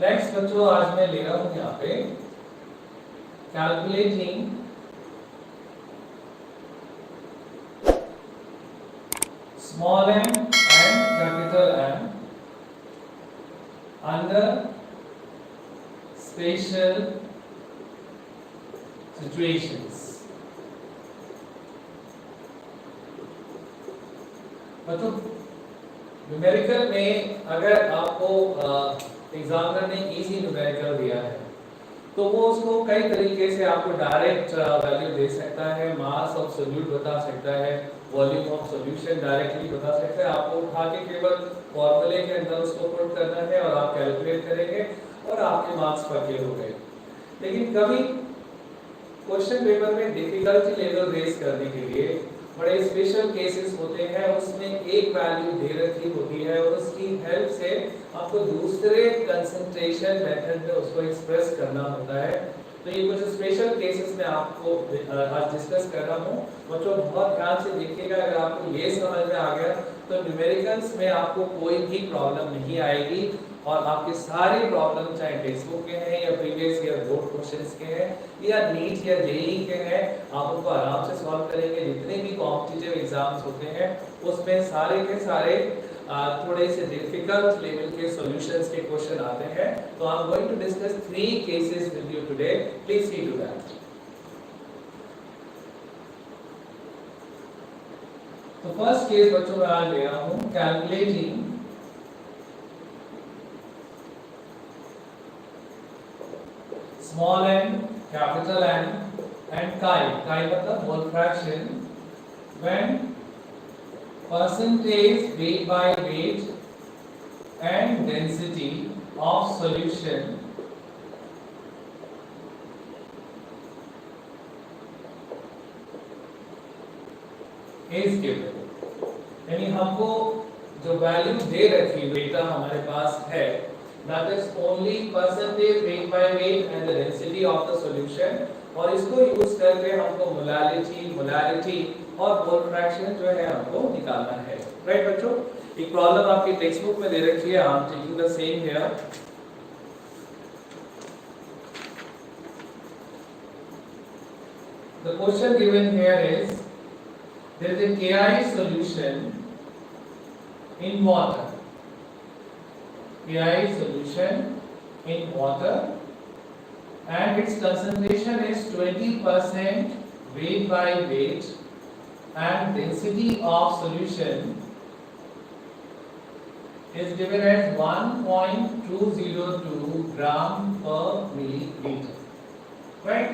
Next बच्चों आज मैं ले रहा हूं यहाँ पे calculating small m and capital M under special situations। बच्चों न्यूमेरिकल में अगर आपको एग्जामिनर ने इजी न्यूमेरिकल दिया है तो वो उसको कई तरीके से आपको डायरेक्ट वैल्यू दे सकता है, मास ऑफ सोल्यूट बता सकता है, वॉल्यूम ऑफ सॉल्यूशन डायरेक्टली बता सकता है। आपको उठा के केवल फॉर्मूले के अंदर उसको पुट करना है और आप कैलकुलेट करेंगे और आपके मार्क्स पक्के हो गए। लेकिन कभी क्वेश्चन पेपर में डिफिकल्टी लेवल रेज करने के लिए बड़े स्पेशल केसेस होते हैं, उसमें एक वैल्यू दे रखी होती है और उसकी हेल्प से आपको दूसरे कंसंट्रेशन मेथड में उसको एक्सप्रेस करना होता है। तो ये कुछ स्पेशल केसेस में आपको आज डिस्कस कर रहा हूँ। बच्चों बहुत ध्यान से देखिएगा, अगर आपको ये समझ में आ गया तो न्यूमेरिकल्स में आपको कोई भी प्रॉब्लम नहीं आएगी और आपके सारे प्रॉब्लम चाहे टेक्स्ट बुक के हैं या प्रीवियस ईयर बोर्ड क्वेश्चंस के हैं या नीट या जेईई के हैं, आप उनको आराम से सॉल्व करेंगे। जितने भी कॉम्पिटिटिव एग्जाम्स होते हैं उसमें सारे के सारे थोड़े से डिफिकल्ट लेवल के सॉल्यूशंस के क्वेश्चन आते हैं। तो I am going to discuss 3 cases with you today, please see to that. तो फर्स्ट केस बच्चों मैं आज ले रहा हूं calculating small n, capital N and chi मतलब mole fraction when percentage weight by weight and density of solution is given। यानी हमको जो वैल्यू दे रखी डेटा हमारे पास है, that is only percentage weight by weight and the density of the solution, और इसको use करके हमको मोलारिटी और मोल फ्रैक्शन जो है हमको निकालना है। राइट बच्चों, एक प्रॉब्लम आपकी टेक्स्ट बुक में दे रखी है, I am taking the same here. The question given here is there is a KI solution in water, KI solution in water and its concentration is 20% weight by weight and density of solution is given as 1.202 gram per milliliter। right?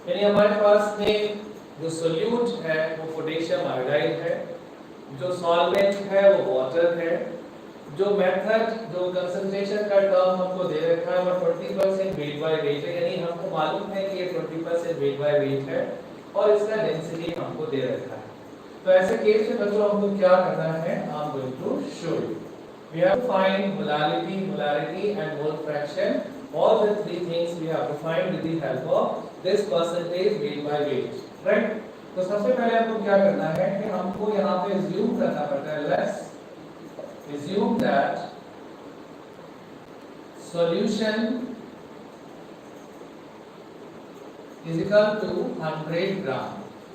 यानी हमारे पास में जो solute है वो potassium iodide है, जो solvent है वो वाटर है, जो मेथड जो कंसंट्रेशन का टर्म हमको दे रखा है वो 20% वेट बाय वेट है। यानी हमको मालूम है कि ये 20% वेट बाय वेट है और इसका डेंसिटी हमको दे रखा है। तो ऐसे केस में बच्चों हमको क्या करना है, I am going to show you. We have to find molarity and mole fraction, all the three things we have to find with the help of this percentage weight by weight, right? तो सबसे पहले हमको क्या करना है कि हमको यहाँ पे assume करना पड़ता है, let's assume that solution is equal to 100 ग्राम।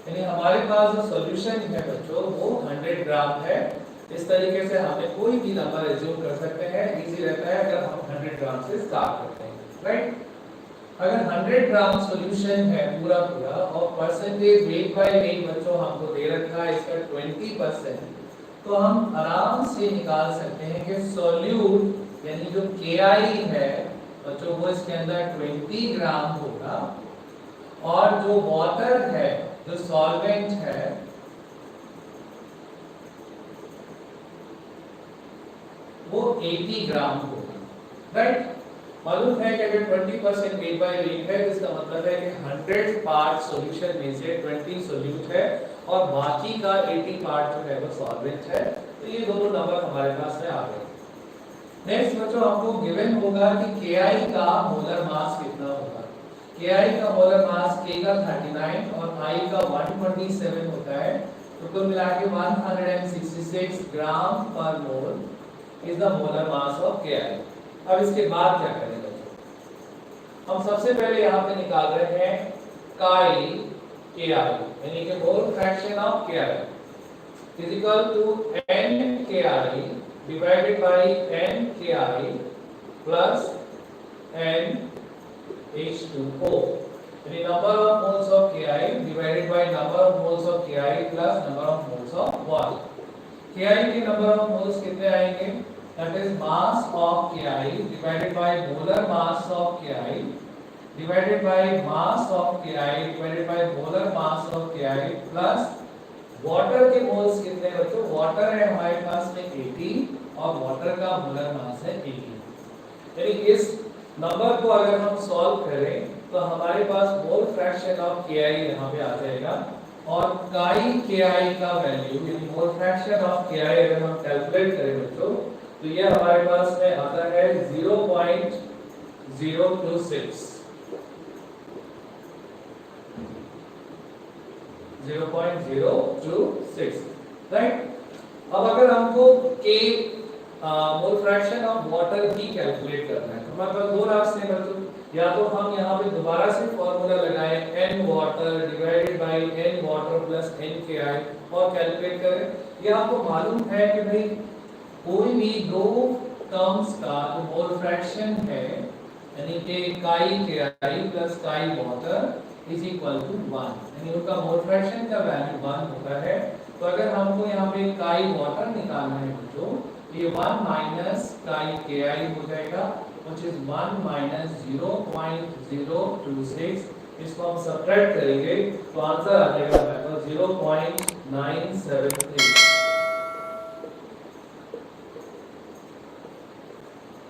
यानी हमारे पास जो सॉल्यूशन है बच्चों वो 100 ग्राम है। इस तरीके से हमें कोई भी नंबर एज्यूम कर सकते हैं, इजी रहता है अगर हम 100 ग्राम से स्टार्ट करते हैं। राइट, अगर 100 ग्राम सॉल्यूशन है पूरा और परसेंटेज वेट बाय वेट बच्चों हमको दे रखा है इसका 20%, तो हम आराम से निकाल सकते हैं कि सॉल्यूट यानी जो KI है बच्चों वो इसके अंदर 20 ग्राम होगा और जो वाटर है जो सॉल्वेंट है वो 80 ग्राम होगा। राइट, मालूम है कि अगर 20% वेट बाय वेट है तो इसका मतलब है कि 100 पार्ट सॉल्यूशन में से 20 सॉल्यूट है और बाकी का 80 पार्ट जो है वो सॉल्वेंट है। तो ये दोनों नंबर हमारे पास में आ गए। नेक्स्ट बच्चों हमको गिवन होगा कि KI का मोलर मास कितना होगा। KI का मोलर मास K का 39 और I का 127 होता है, तो कुल मिला के 166 ग्राम पर मोल is the molar mass of KI। अब इसके बाद क्या करेंगे, हम सबसे पहले यहाँ पे निकाल रहे हैं काई के आई, यानी कि मोल फ्रैक्शन ऑफ के I is equal to n के आई डिवाइडेड बाय n के आई प्लस n H2O, यानी number of moles of Ki divided by number of moles of Ki plus number of moles of water. Ki के number of moles कितने आएंगे? That is mass of Ki divided by molar mass of Ki divided by mass of Ki divided by molar mass of Ki plus water के moles कितने बच्चों? water है हमारे पास में 80 और water का molar mass है 80. यानी इस नंबर को अगर हम सॉल्व करें तो हमारे पास मोल फ्रैक्शन ऑफ Ki यहाँ पे आ जाएगा और काई Ki का वैल्यू यानी मोल फ्रैक्शन ऑफ Ki अगर हम कैलकुलेट करें बच्चों तो ये हमारे पास में आता है 0.026 राइट। अब अगर हमको K mole fraction of water भी कैलकुलेट करना है तो हमारे पास दो रास्ते हैं बच्चों, या तो हम यहाँ पे दोबारा से फॉर्मूला लगाएं n water divided by n water plus n Ki और कैलकुलेट करें, या आपको मालूम है कि भाई कोई भी दो टर्म्स का जो मोल फ्रैक्शन है यानी कि chi Ki plus chi water is equal to 1, यानी उनका मोल फ्रैक्शन का वैल्यू 1 होता है। तो अगर हमको यहाँ पे काई वाटर निकालना है बच्चों ये 1 माइनस काई Ki हो जाएगा which is 1 minus 0.026, इसको हम सब्ट्रैक्ट करेंगे तो आंसर आ जाएगा हमारे 0.973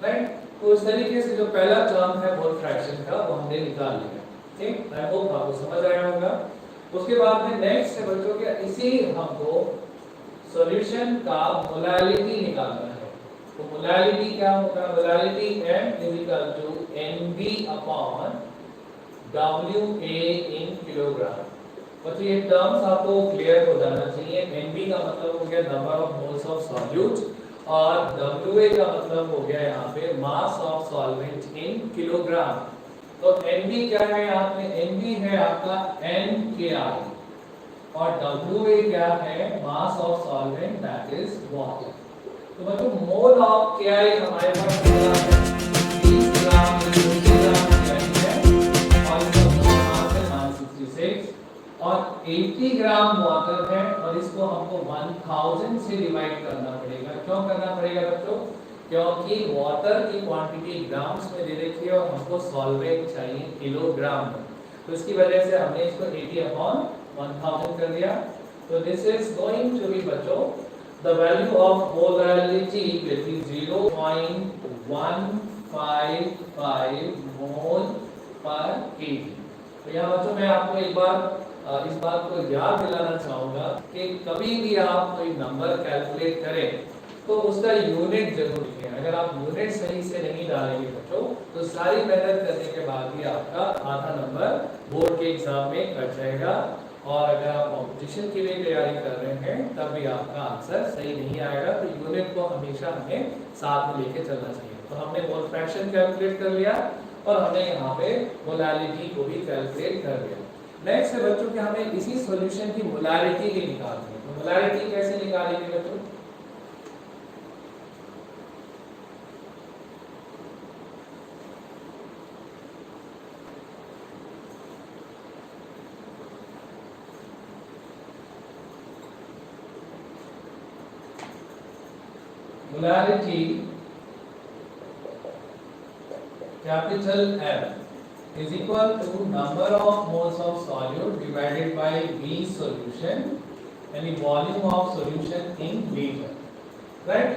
राइट। तो इस तरीके से जो पहला टर्म है मोल फ्रैक्शन का वो हमने निकाल लिया, ठीक। आई होप आपको समझ आया होगा। उसके बाद में नेक्स्ट है बच्चों के इसी हमको सॉल्यूशन का मोलालिटी निकालना है। तो मोलालिटी क्या होगा? Molality m is equal to Nb upon WA in kilogram. बच्चों ये टर्म्स आपको क्लियर हो जाना चाहिए। Nb का मतलब हो गया number of moles of solute और WA का मतलब हो गया यहाँ पे mass of solvent in kilogram. तो Nb क्या है यहाँ पे? Nb है आपका NKi और WA क्या है? Mass of solvent that is water. तो बच्चों मोल ऑफ Ki हमारे पास कितना है? 30 ग्राम Ki है और इसका मास है 966 और 80 ग्राम वाटर है और इसको हमको 1000 से डिवाइड करना पड़ेगा। क्यों करना पड़ेगा बच्चों? क्योंकि वाटर की क्वांटिटी ग्राम्स में दे रखी है और हमको सॉल्वेंट चाहिए किलोग्राम में, तो इसकी वजह से हमने इसको 80 अपॉन 1000 कर दिया। तो this is going to be बच्चों the value of molality will be 0.155 mole per kg। तो यहाँ बच्चों मैं आपको एक बार इस बात को याद दिलाना चाहूँगा कि कभी भी आप कोई नंबर कैलकुलेट करें तो उसका यूनिट जरूर लिखें। अगर आप यूनिट सही से नहीं डालेंगे बच्चों तो सारी मेहनत करने के बाद भी आपका आधा नंबर बोर्ड के एग्जाम में कट जाएगा और अगर आप कॉम्पिटिशन के लिए तैयारी कर रहे हैं तब भी आपका आंसर सही नहीं आएगा। तो यूनिट को हमेशा हमें साथ में लेके चलना चाहिए। तो हमने मोल फ्रैक्शन कैलकुलेट कर लिया और हमने यहाँ पे मोलालिटी को भी कैलकुलेट कर लिया। नेक्स्ट है बच्चों कि हमें इसी सॉल्यूशन की मोलालिटी भी निकालनी है। तो मोलालिटी कैसे निकालेंगे बच्चों? molarity capital M is equal to number of moles of solute divided by V solution यानी volume of solution in liter, right?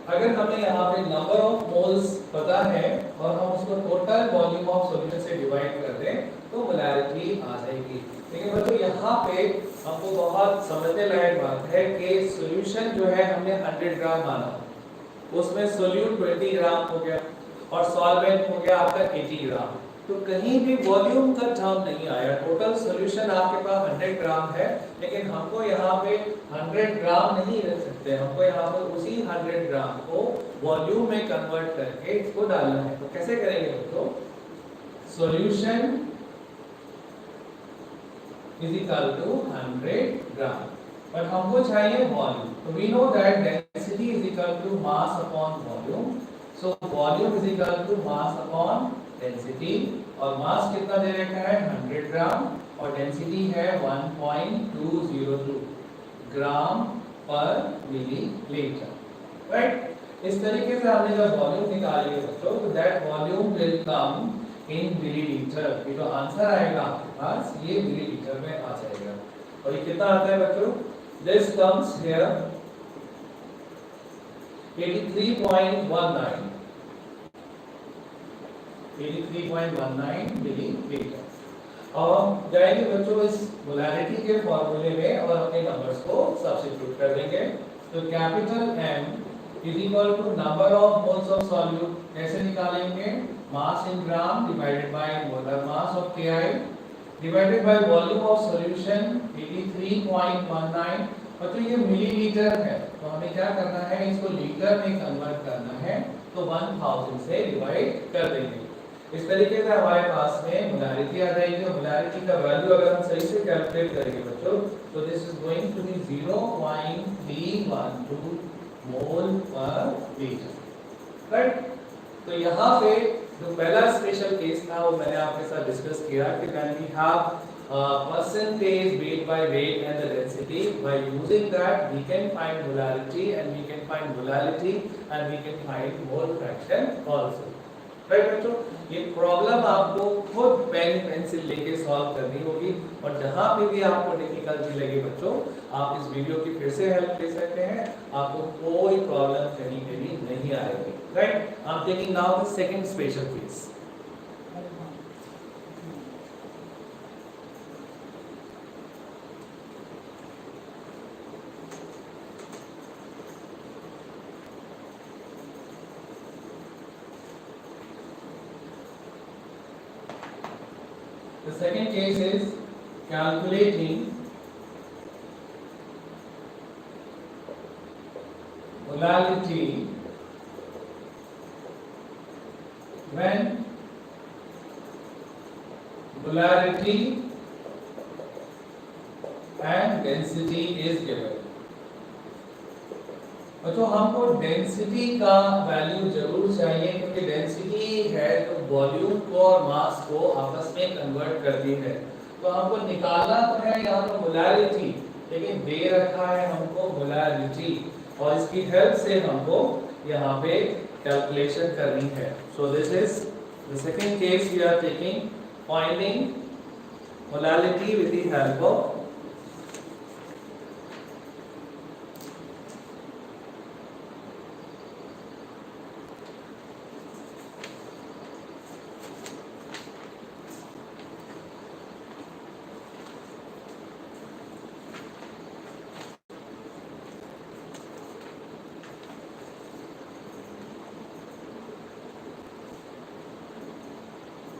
अगर हमें यहाँ पे नंबर ऑफ मोल्स पता है और हम उसको टोटल वॉल्यूम ऑफ सॉल्यूशन से डिवाइड कर दें तो मोलारिटी आ जाएगी। लेकिन बच्चों यहाँ पे आपको बहुत समझने लायक बात है कि सॉल्यूशन जो है हमने 100 ग्राम माना, उसमें सोल्यूट 20 ग्राम हो गया और सॉल्वेंट हो गया आपका 80 ग्राम। तो कहीं भी वॉल्यूम का टर्म नहीं आया। टोटल सॉल्यूशन आपके पास 100 ग्राम है लेकिन हमको यहाँ पे 100 ग्राम नहीं रख सकते, हमको यहाँ पर उसी 100 ग्राम को वॉल्यूम में कन्वर्ट करके इसको डालना है। तो कैसे करेंगे बच्चों? solution is equal to 100 gram, but हमको चाहिए वॉल्यूम। तो we know that density is equal to mass upon volume, so volume is equal to mass upon density, और मास कितना दे रखा है 100 ग्राम और डेंसिटी है 1.202 ग्राम पर मिलीलीटर, राइट। इस तरीके से हमने जब वॉल्यूम निकाली है बच्चों, तो that volume will come in millilitre. ये जो आंसर आएगा आपके पास ये मिलीलीटर में आ जाएगा। और ये कितना आता है बच्चों? This comes here 83.19 millilitre. अब हम जाएंगे बच्चों इस मोलैरिटी के फॉर्मूले में और अपने नंबर्स को सब्स्टिट्यूट कर देंगे। तो capital M is equal to number of moles of solute, कैसे निकालेंगे? Mass in gram divided by molar mass of Ki divided by volume of solution 83.19। और तो ये मिलीलीटर है, तो हमें क्या करना है, इसको लीटर में कन्वर्ट करना है, तो 1000 से डिवाइड कर देंगे। इस तरीके से हमारे पास में मोलैरिटी आ जाएगी। और मोलैरिटी का वैल्यू अगर हम सही से कैलकुलेट करेंगे बच्चों, तो this is going to be 0.312 mole per litre, right. तो यहाँ पे जो पहला स्पेशल केस था वो मैंने आपके साथ डिस्कस किया कि when we have percentage weight by weight and the density, by using that we can find molarity and we can find molality and we can find mole fraction also, right बच्चों। ये problem आपको खुद pen pencil लेके solve करनी होगी, और जहां पे भी आपको डिफिकल्टी लगे बच्चों, आप इस वीडियो की फिर से हेल्प ले सकते हैं, आपको कोई प्रॉब्लम कहीं पे भी नहीं आएगी, right. I am taking now the second special case. The second case is calculating molality when molarity and density is given। तो हमको डेंसिटी का वैल्यू जरूर चाहिए, क्योंकि डेंसिटी है तो वॉल्यूम को और मास को आपस में कन्वर्ट करती है। तो हमको निकालना तो है यहाँ पर मोलैरिटी, लेकिन दे रखा है हमको मोलैरिटी, और इसकी हेल्प से हमको यहाँ पे कैलकुलेशन करनी है। So this is the second case we are taking, finding molarity with the help of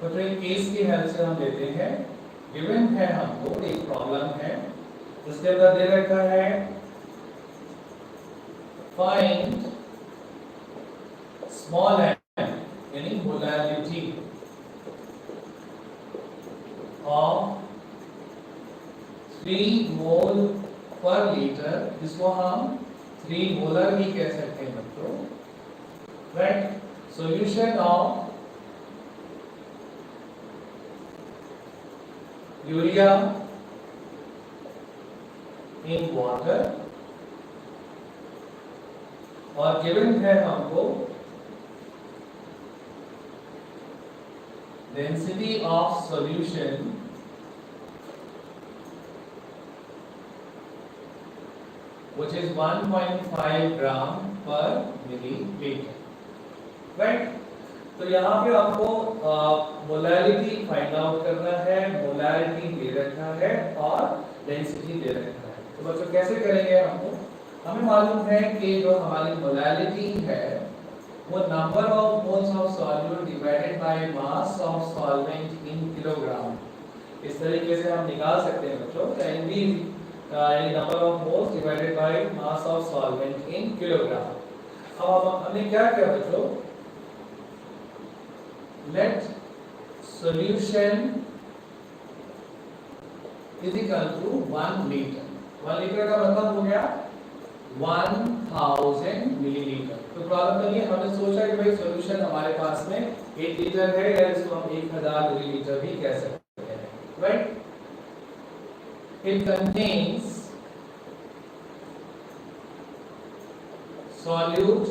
तो केस की हेल्प से हम लेते हैं। गिवन है हमको एक प्रॉब्लम है, उसके अंदर दे रखा है फाइंड स्मॉल m यानी molarity of 3 mole per litre, जिसको हम 3 मोलर भी कह सकते हैं बच्चों, right. Solution of urea in water, और गिवन है हमको density of solution which is 1.5 ग्राम पर मिलीलीटर, राइट। तो यहाँ पे आपको मोलैरिटी फाइंड आउट करना है, मोलैरिटी दे रखा है और डेंसिटी दे रखा है। तो बच्चों कैसे करेंगे? हमें मालूम है कि जो हमारी मोलैरिटी है वो number of moles of solute divided by mass of solvent in kilogram, इस तरीके से हम निकाल सकते हैं बच्चों। एनवी यानी number of moles divided by mass of solvent in kilogram. अब हमने क्या किया बच्चों, let solution is equal to 1 litre. 1 litre का मतलब हो गया 1000 मिलीलीटर। तो प्रॉब्लम में हमने सोचा कि भाई सॉल्यूशन हमारे पास में 1 लीटर है या इसको हम 1000 मिलीलीटर भी कह सकते हैं, right. It contains solute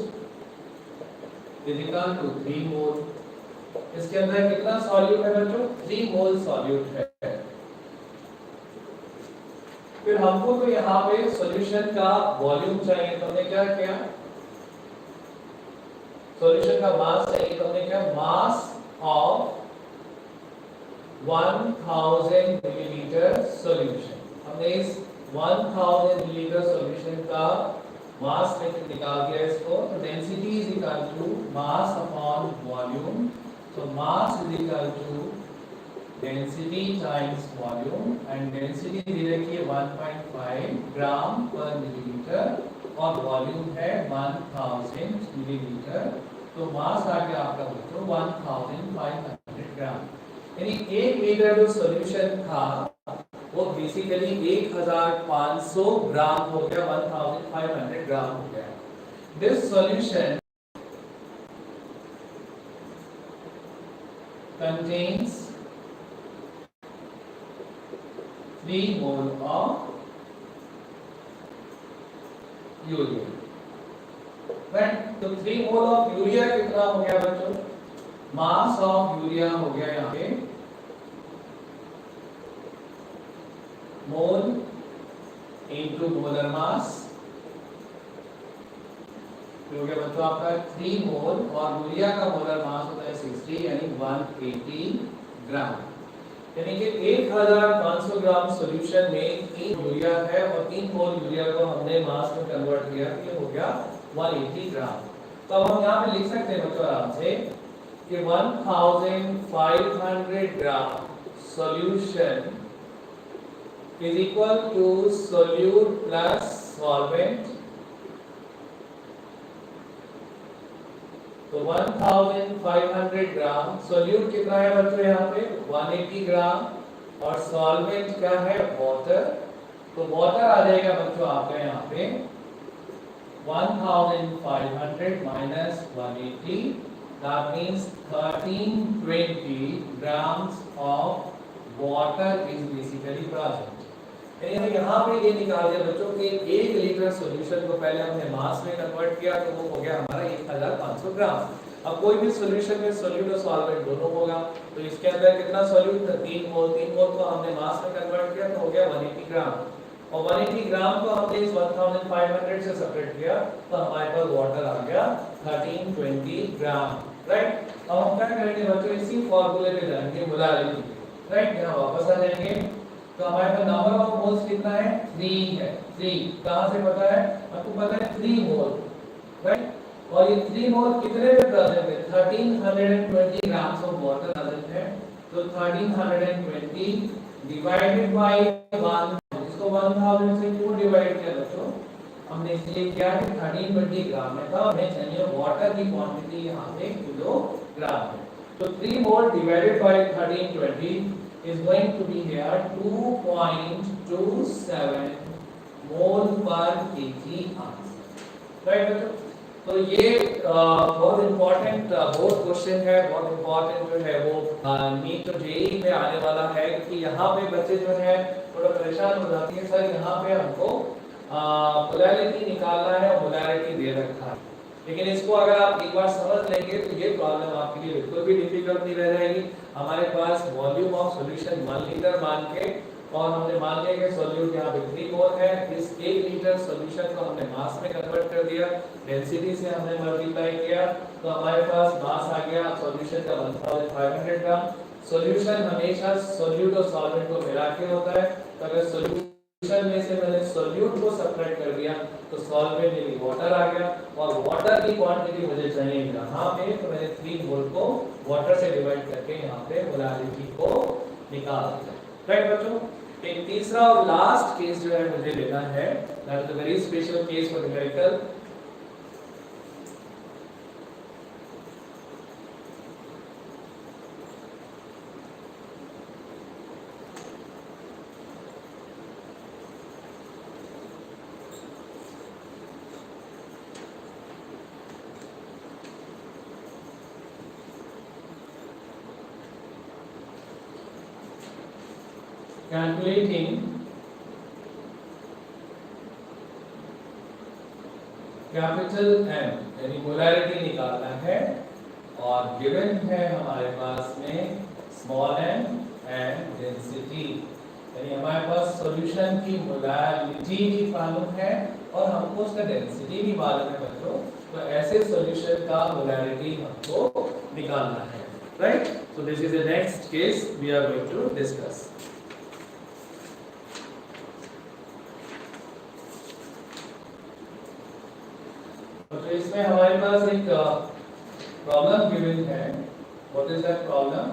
is equal to 3 मोल। इसके अंदर कितना सॉल्यूट है बच्चों? 3 मोल सॉल्यूट है। फिर हमको तो यहाँ पे सॉल्यूशन का वॉल्यूम चाहिए, तो हमने क्या किया? सॉल्यूशन का मास चाहिए, तो हमने क्या? Mass of 1000 millilitre solution. हमने इस 1000 मिलीलीटर सॉल्यूशन का मास निकाल दिया इसको। तो density is equal to mass upon volume. तो mass is equal to density times volume, and density दे रखी है 1.5 ग्राम पर मिलीलीटर और वॉल्यूम है 1000 मिलीलीटर। तो मास आ गया आपका बच्चों 1500 ग्राम। यानी 1 लीटर जो सॉल्यूशन था वो बेसिकली 1500 ग्राम हो गया, 1500 ग्राम हो गया। This solution contains 3 mole of urea, right. तो 3 मोल ऑफ यूरिया कितना हो गया बच्चों? मास ऑफ यूरिया हो गया यहाँ पे मोल इनटू मोलर मास, हो गया बच्चों आपका 3 मोल, और यूरिया का मोलर मास होता है 60 यानी 180 ग्राम। यानी कि 1500 ग्राम सॉल्यूशन में 3 यूरिया है और 3 मोल यूरिया को हमने मास में कन्वर्ट किया, ये हो गया 180 ग्राम। तो अब हम यहाँ पे लिख सकते हैं बच्चों आराम से कि 1500 ग्राम solution is equal to solute plus solvent। तो 1500 ग्राम सॉल्यूट कितना है बच्चों यहाँ पे 180 ग्राम, और सॉल्वेंट क्या है वाटर। तो वाटर आ जाएगा बच्चों आपका यहाँ पे 1500 minus 180, that means 1320 grams of water is basically present। यहाँ पे ये निकाल दिया बच्चों कि 1 लीटर सॉल्यूशन को पहले हमने मास में कन्वर्ट किया, तो वो हो गया हमारा 1500 ग्राम। अब कोई भी सॉल्यूशन में सॉल्यूट और सॉल्वेंट दोनों होगा, तो इसके अंदर कितना सॉल्यूट था 3 मोल। 3 मोल को हमने मास में कन्वर्ट किया तो हो गया 180 ग्राम, और 180 ग्राम को हमने इस 1500 से सेपरेट किया तो हमारे पास वाटर आ गया 1320 ग्राम, राइट। अब हम क्या करेंगे बच्चों? इसी फार्मूले पे जाएंगे मोलारिटी, राइट। यहाँ वापस आ जाएंगे तो हमारे पास नंबर ऑफ मोल्स कितना है 3 है। 3 कहां से पता है? आपको पता है 3 मोल, राइट। और ये 3 मोल कितने में प्रेजेंट है? 1320 ग्राम्स ऑफ वाटर प्रेजेंट है। तो 1320 डिवाइडेड बाय 1, इसको 1000 से क्यों डिवाइड किया बच्चों? हमने इसलिए किया कि 1320 ग्राम में था, हमें चाहिए वाटर की क्वांटिटी यहाँ पे किलोग्राम है। तो 3 मोल divided by 1320 is going to be here 2.27 मोल पर kg आंसर, राइट बच्चों। तो ये बहुत इंपॉर्टेंट बहुत क्वेश्चन है, बहुत इंपॉर्टेंट जो है वो नीट और जेईई में आने वाला है, क्योंकि यहाँ पे बच्चे जो है थोड़ा परेशान हो जाते हैं, सर यहाँ पे हमको मोलैरिटी निकालना है और मोलैरिटी दे रखा है, लेकिन इसको अगर आप एक बार समझ लेंगे तो ये प्रॉब्लम आपके लिए बिल्कुल भी डिफिकल्ट नहीं रह जाएगी। हमारे पास वॉल्यूम ऑफ सॉल्यूशन 1 लीटर मान के, और हमने मान लिया कि सॉल्यूट यहाँ पे 3 मोल है, इस 1 लीटर सॉल्यूशन को हमने मास में कन्वर्ट कर दिया, डेंसिटी से हमने मल्टीप्लाई किया, तो हमारे पास मास आ गया सॉल्यूशन का 1500 ग्राम। सॉल्यूशन हमेशा सॉल्यूट और सॉल्वेंट को मिला के होता है, तो अगर सॉल्यूशन में से मैंने सॉल्यूट को सेपरेट कर दिया तो सॉल्वेंट यानी वाटर आ गया, और वाटर की क्वांटिटी मुझे चाहिए यहाँ पे, तो मैंने 3 मोल को वाटर से डिवाइड करके यहाँ पे मोलारिटी को निकाल दिया, राइट बच्चों। एक तीसरा और लास्ट केस जो है मुझे लेना है, that is a very special case for numerical. Calculating capital M यानी मोलैरिटी निकालना है और गिवन है हमारे पास में स्मॉल m एंड डेंसिटी, यानी हमारे पास सॉल्यूशन की मोलैरिटी भी मालूम है और हमको उसका डेंसिटी भी मालूम है बच्चों। तो ऐसे सॉल्यूशन का मोलैरिटी हमको निकालना है, right. So this is the next case we are going to discuss. तो इसमें हमारे पास एक प्रॉब्लम गिवन है। What is that problem?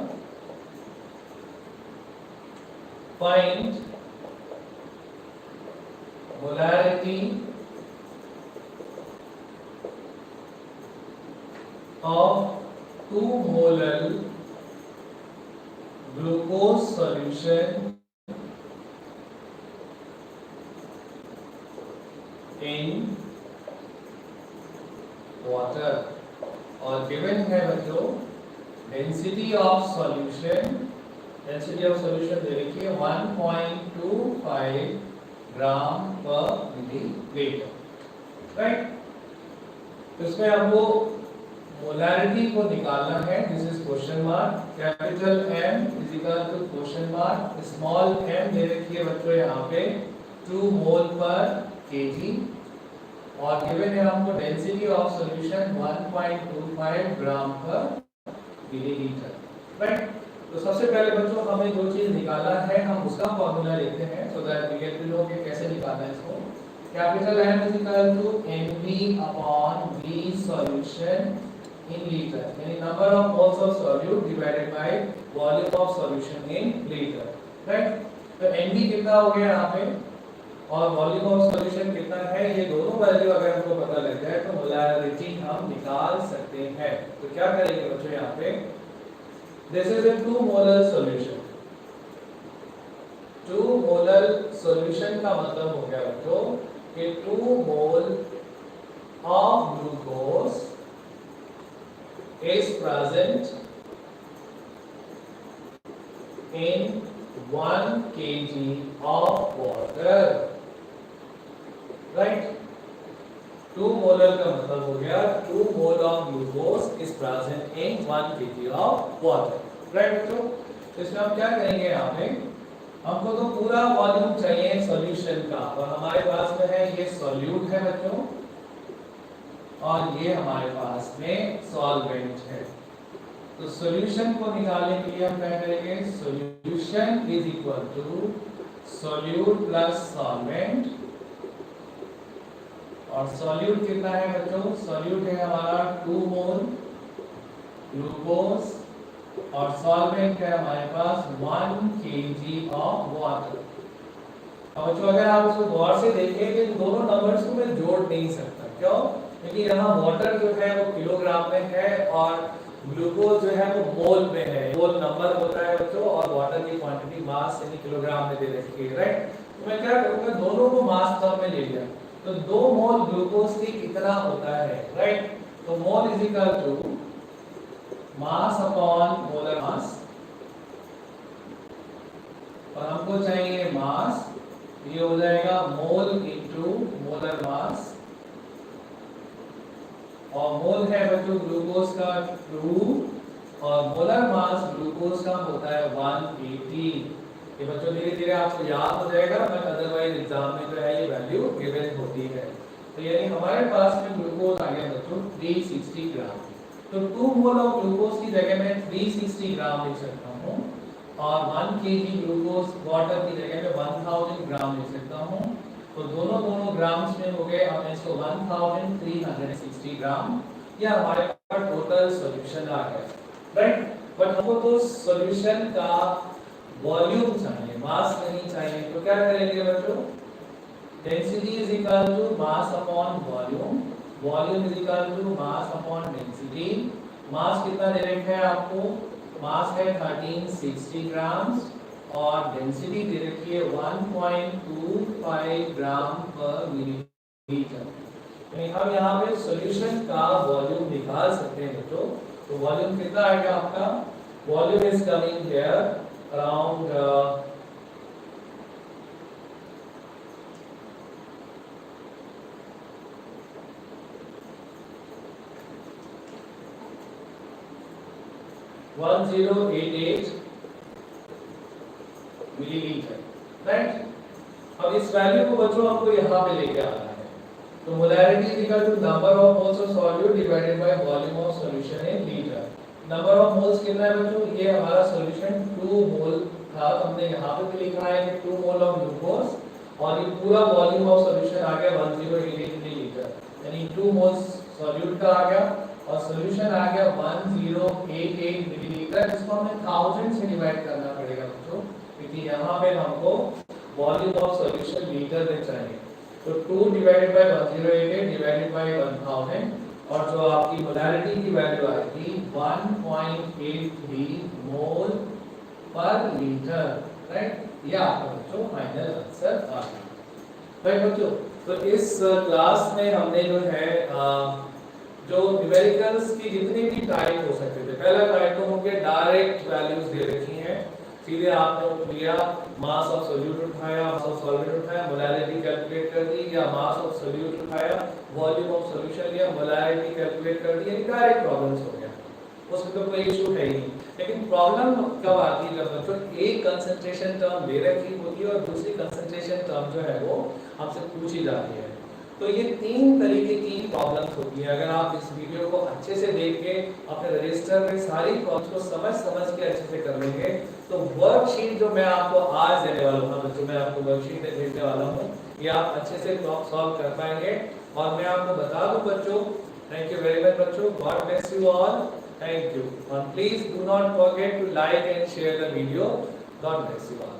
Find molarity of 2 molar glucose solution in water और given है बच्चों density of solution दे रखिए 1.25 ग्राम पर मिलीलीटर, राइट। इसमें हमको मोलैरिटी को निकालना है। This is question mark. Capital M is equal to question mark small m दे रखिए बच्चों यहाँ पे 2 मोल पर kg और गिवन है हमको डेंसिटी ऑफ सॉल्यूशन 1.25 ग्राम पर मिलीलीटर, राइट। तो सबसे पहले बच्चों हमें जो चीज निकालना है हम उसका फॉर्मूला लेते हैं so that we get to know कि कैसे निकालना है इसको। Capital M is equal to mv upon v solution in liter, यानी number of moles of solute divided by volume of solution in liter, right। तो NB कितना हो गया यहाँ पे और वॉल्यूम ऑफ सॉल्यूशन कितना है, ये दोनों वैल्यू अगर हमको पता लग जाए तो मोलैरिटी हम निकाल सकते हैं। तो क्या करेंगे बच्चों यहाँ पे, this is a 2 molar solution। 2 molar solution का मतलब हो गया बच्चों कि 2 मोल of glucose is present in 1 kg of water, right। 2 molar का मतलब हो गया 2 mole of glucose is present in 1 kg of water, right। तो इसमें हम क्या करेंगे, यहाँ पे हमको तो पूरा वॉल्यूम चाहिए सॉल्यूशन का और हमारे पास में है ये सॉल्यूट है बच्चों और ये हमारे पास में सॉल्वेंट है। तो सॉल्यूशन को निकालने के लिए हम क्या करेंगे, solution is equal to solute plus solvent और सॉल्यूट कितना है बच्चों, सॉल्यूट है हमारा 2 मोल ग्लूकोज और सॉल्वेंट है हमारे पास 1 kg ऑफ वाटर। अब बच्चों अगर आप इसको गौर से देखें तो इन दोनों नंबर्स को मैं जोड़ नहीं सकता, क्यों, क्योंकि यहाँ वाटर जो है वो किलोग्राम में है और ग्लूकोज जो है वो मोल में है। मोल नंबर होता है बच्चों और वाटर की क्वांटिटी मास यानी किलोग्राम में दे रखी है, राइट। तो मैं क्या करूंगा, दोनों को मास टर्म में ले लिया तो 2 मोल ग्लूकोज की कितना होता है, राइट। तो mole is equal to mass upon molar mass और हमको चाहिए मास, ये हो जाएगा मोल इनटू मोलर मास और मोल है बच्चों ग्लूकोज का 2 और मोलर मास ग्लूकोज का होता है 180। ये बच्चों धीरे धीरे आपको याद हो जाएगा, बट अदरवाइज एग्जाम में जो है ये वैल्यू गिवन होती है। तो यानी हमारे पास में ग्लूकोज आ गया बच्चों 360 ग्राम। तो 2 मोल ऑफ ग्लूकोज की जगह मैं 360 ग्राम लिख सकता हूँ और 1 kg ग्लूकोज वाटर की जगह में 1000 ग्राम लिख सकता हूँ। तो दोनों ग्राम्स में हो गए, अब मैं इसको 1360 ग्राम या हमारे पास टोटल सॉल्यूशन आ गया, राइट। बट हमको तो सॉल्यूशन का वॉल्यूम चाहिए, मास नहीं चाहिए। तो क्या करेंगे बच्चों, density is equal to mass upon volume, volume is equal to mass upon density. Mass कितना दे रखा है आपको, मास है 1360 ग्राम और डेंसिटी दे रखी है 1.25 ग्राम पर मिलीलीटर। यानी हम यहाँ पे सॉल्यूशन का वॉल्यूम निकाल सकते हैं बच्चों। तो वॉल्यूम कितना आएगा आपका, volume is coming here around 1088 millilitre, right. अब इस वैल्यू को बच्चों हमको यहाँ पे लेके आना है, तो molarity is equal to number of moles of solute divided by volume of solution in litre. Number of moles कितना है बच्चों, ये हमारा सॉल्यूशन 2 मोल था, तो हमने यहाँ पे भी लिखा है कि 2 मोल ऑफ ग्लूकोज, और ये पूरा वॉल्यूम ऑफ सॉल्यूशन आ गया 1088 मिलीलीटर, यानी 2 मोल्स सॉल्यूट का आ गया और सॉल्यूशन आ गया 1088 मिलीलीटर, जिसको हमें 1000 से डिवाइड करना पड़ेगा बच्चों, क्योंकि यहाँ पे हमको वॉल्यूम ऑफ सॉल्यूशन लीटर में चाहिए। तो 2 डिवाइडेड बाय 1088 डिवाइडेड बाय 1000, और जो आपकी मोलैरिटी की वैल्यू आएगी 1.83 मोल पर लीटर, राइट। ये आपका बच्चों फाइनल आंसर आ गया, राइट बच्चों। तो इस क्लास में हमने जो है जो न्यूमेरिकल्स की जितनी भी टाइप हो सकते थे, पहला टाइप तो होंगे डायरेक्ट वैल्यूज दे रखी हैं, सीधे आपने लिया मास ऑफ सॉल्यूट उठाया, मास ऑफ सॉल्वेंट उठाया, मोलैरिटी कैलकुलेट कर दी, या मास ऑफ सॉल्यूट उठाया, वॉल्यूम ऑफ सॉल्यूशन लिया, मोलैरिटी कैलकुलेट कर दी, ये डायरेक्ट प्रॉब्लम्स हो गया, उसमें तो कोई इशू है ही नहीं। लेकिन प्रॉब्लम कब आती है, जब बच्चों एक कंसंट्रेशन टर्म दे रखी होती है और दूसरी कंसंट्रेशन टर्म जो है वो हमसे पूछी जाती है। तो ये 3 तरीके की प्रॉब्लम्स होती है। अगर आप इस वीडियो को अच्छे से देख के अपने रजिस्टर में सारी प्रॉब्लम्स को समझ के अच्छे से कर लेंगे, तो वर्कशीट जो मैं आपको आज देने वाला हूँ बच्चों, मैं आपको वर्कशीट भेजने वाला हूँ, ये आप अच्छे से सॉल्व कर पाएंगे। और मैं आपको बता दूं बच्चों, थैंक यू वेरी मच बच्चों, God bless you all, thank you, और please do not forget to like and share the video, God bless you all.